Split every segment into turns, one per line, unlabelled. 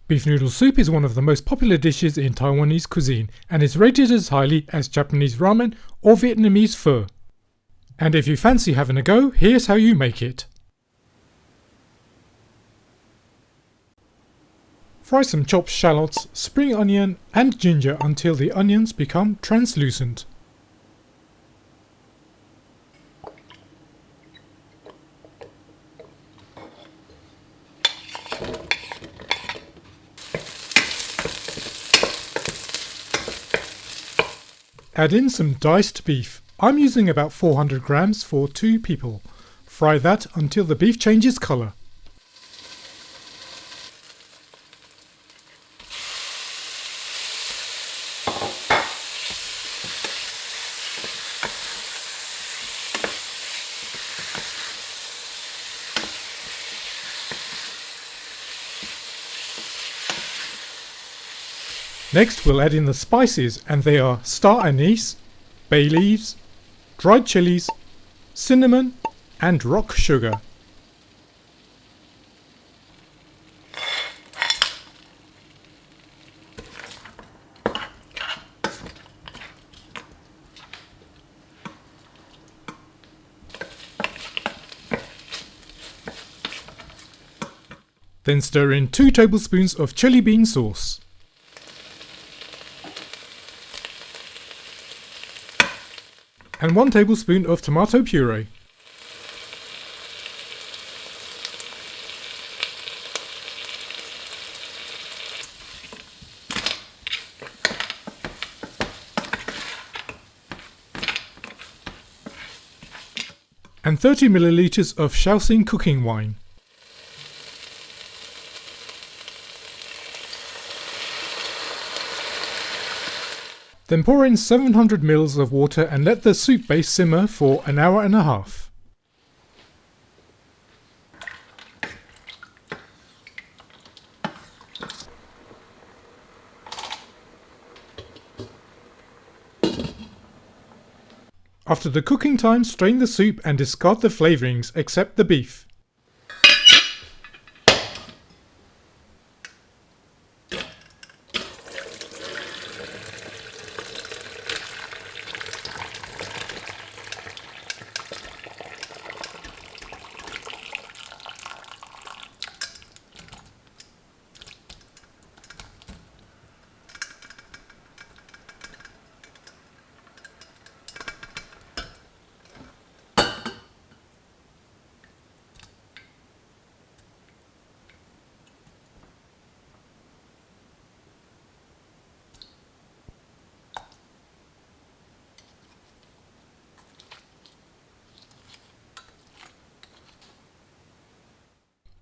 Beef noodle soup is one of the most popular dishes in Taiwanese cuisine and is rated as highly as Japanese ramen or Vietnamese pho. And if you fancy having a go, here's how you make it. Fry some chopped shallots, spring onion and ginger until the onions become translucent. Add in some diced beef. I'm using about 400 grams for 2 people. Fry that until the beef changes colour. Next we'll add in the spices, and they are star anise, bay leaves, dried chillies, cinnamon and rock sugar. Then stir in 2 tablespoons of chili bean sauce. And 1 tablespoon of tomato puree. And 30 milliliters of Shaoxing cooking wine. Then pour in 700 ml of water and let the soup base simmer for an hour and a half. After the cooking time, strain the soup and discard the flavourings except the beef.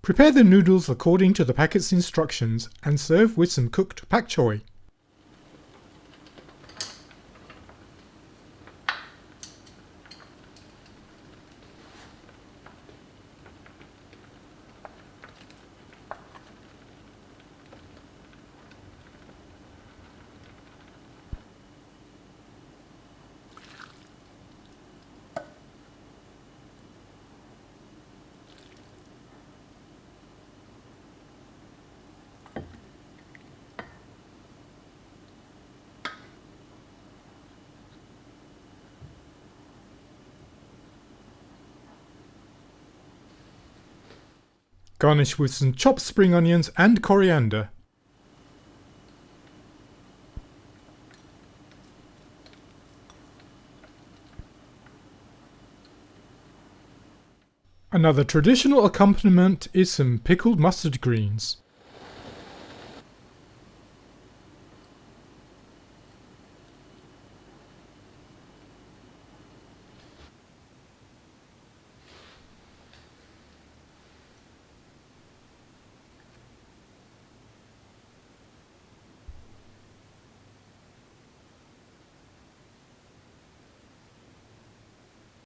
Prepare the noodles according to the packet's instructions and serve with some cooked pak choi. Garnish with some chopped spring onions and coriander. Another traditional accompaniment is some pickled mustard greens.